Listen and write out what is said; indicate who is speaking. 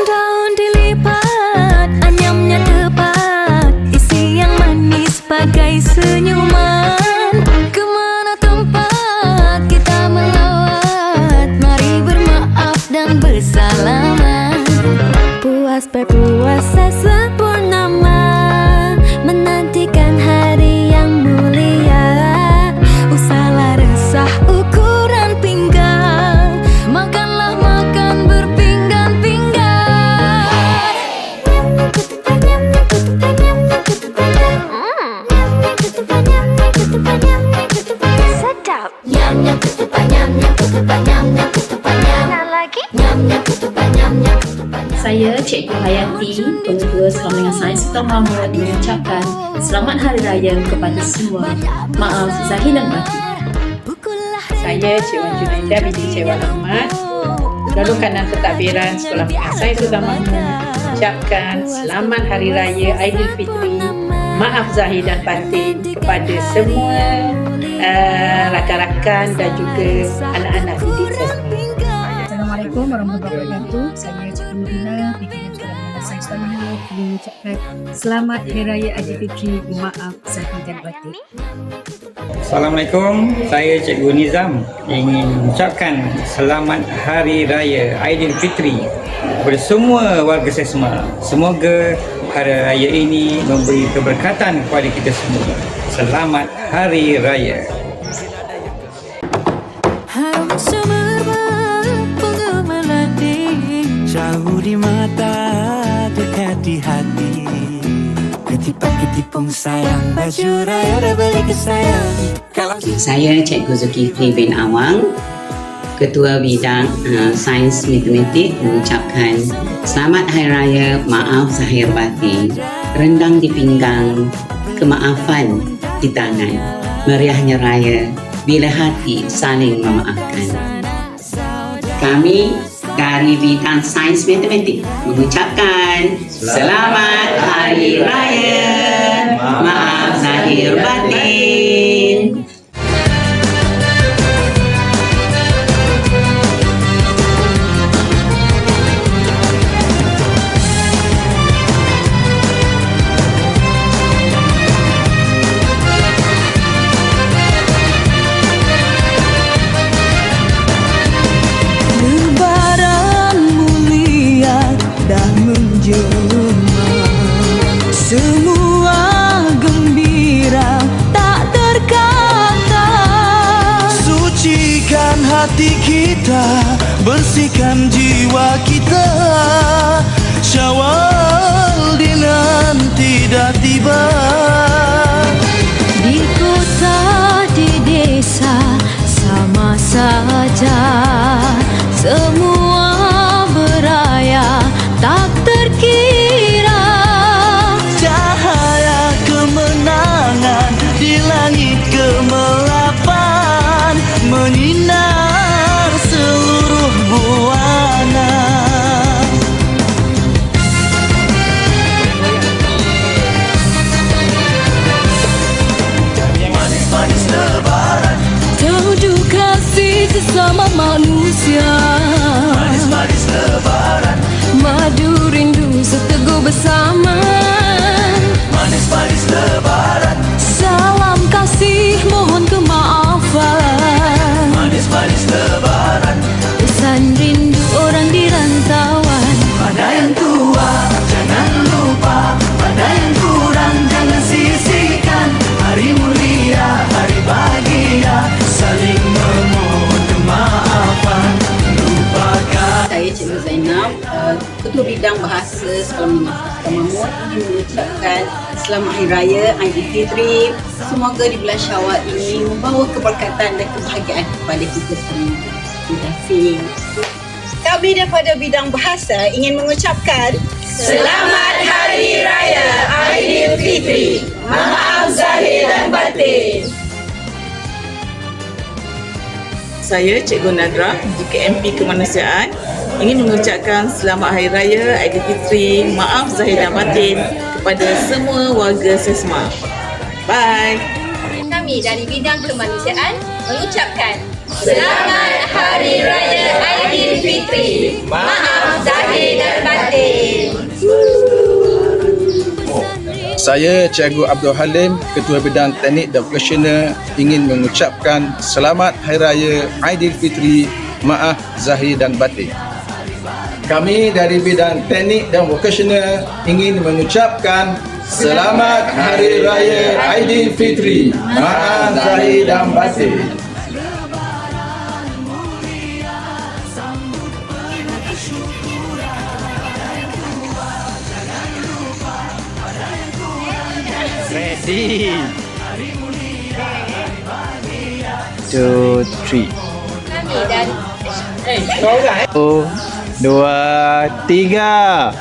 Speaker 1: Daun dilipat, anyamnya tepat, isi yang manis bagai senyuman. Kemana tempat kita melawat, mari bermaaf dan bersalaman. Puas berpuasa sempurnama, menantikan hari yang mulia. Usahlah resah ukuran pinggang, makanlah makan berpinggan-pinggan. Sedap. Nyam nyam ketupat, nyam nyam ketupat, nyam nyam ketupat, nyam. Nak lagi? Nyam nyam ketupat, nyam nyam ketupat.
Speaker 2: Saya Cikgu Hayati, pengetua Sekolah Menengah Sains Sultan Mahmud, mengucapkan Selamat Hari Raya kepada semua. Maaf zahir dan batin.
Speaker 3: Saya Cik Wan Junaida binti Cik Wan Ahmad, Lalu Kanan Pentadbiran Sekolah Menengah Sains Sultan Mahmud, mengucapkan Selamat Hari Raya Aidilfitri. Maaf zahir dan batin kepada semua rakan-rakan dan juga anak-anak didik saya.
Speaker 4: Assalamualaikum warahmatullahi wabarakatuh. Saya Cikgu Nurina, PKM Sekolah Menengah Sains Sultan Mahmud, mengucapkan Selamat Hari Raya Aidilfitri. Maaf zahir dan batin.
Speaker 5: Assalamualaikum, saya Cikgu Nizam ingin mengucapkan Selamat Hari Raya Aidilfitri kepada semua warga Sesma. Semoga Hari Raya ini memberi keberkatan kepada kita semua. Selamat Hari Raya.
Speaker 1: Harum semerbak bunga melati,
Speaker 6: jauh di mata, dekat di hati. Ketipak-ketipung sayang, baju raya dah balik ke sayang.
Speaker 7: Saya Cikgu Zulkifli bin Awang, Ketua Bidang Sains Matematik, mengucapkan Selamat Hari Raya, maaf zahir batin. Rendang di pinggang, kemaafan di tangan. Meriahnya raya bila hati saling memaafkan. Kami dari Bidang Sains Matematik mengucapkan Selamat Hari Raya, maaf zahir batin.
Speaker 1: Lebaran mulia dah menjelma, semua gembira tak terkata.
Speaker 6: Sucikan hati kita, bersihkan jiwa kita. Syawal dinanti dah tiba.
Speaker 1: Di kota, di desa, sama saja. Semua beraya tak terkira.
Speaker 6: Cahaya kemenangan di langit kemelapan, menyinar seluruh buana. Manis-manis lebaran,
Speaker 1: Tunjuk kasih sesama manusia.
Speaker 6: manis-manis lebaran,
Speaker 1: Madu rindu seteguh bersama.
Speaker 6: manis-manis lebaran,
Speaker 1: Salam kasih mohon kemaafan.
Speaker 6: manis-manis lebaran.
Speaker 1: Pesan rindu orang di rantauan.
Speaker 6: Pada yang tua jangan lupa, pada yang kurang jangan sisihkan. Hari mulia, hari bahagia, saling memohon kemaafan. Lupakan.
Speaker 3: Saya Cikgu Zainab, Ketua Bidang Bahasa Sekolah Menengah Sains Sultan Mahmud, ingin mengucapkan Selamat Hari Raya Aidilfitri. Semoga di bulan Syawal ini membawa keberkatan dan kebahagiaan kepada kita semua. Terima kasih.
Speaker 8: Kami daripada Bidang Bahasa ingin mengucapkan
Speaker 9: Selamat Hari Raya Aidilfitri. Maaf zahir dan batin.
Speaker 10: Saya Cikgu Nadra, JKMP Kemanusiaan, ingin mengucapkan Selamat Hari Raya Aidilfitri. Maaf zahir dan batin kepada semua warga Sesma. Bye.
Speaker 9: Kami dari bidang kemanusiaan mengucapkan Selamat Hari Raya Aidilfitri. Maaf zahir dan batin.
Speaker 11: Saya Cikgu Abdul Halim, Ketua Bidang Teknik dan Vokasional ingin mengucapkan Selamat Hari Raya Aidilfitri. Maaf zahir dan batin. Kami dari Bidang Teknik dan Vokasional ingin mengucapkan Selamat Hari Raya Aidilfitri. Maaf zahir dan batin.
Speaker 6: Ready. 2, 3.
Speaker 9: Kami dari
Speaker 6: 1, 2, 3.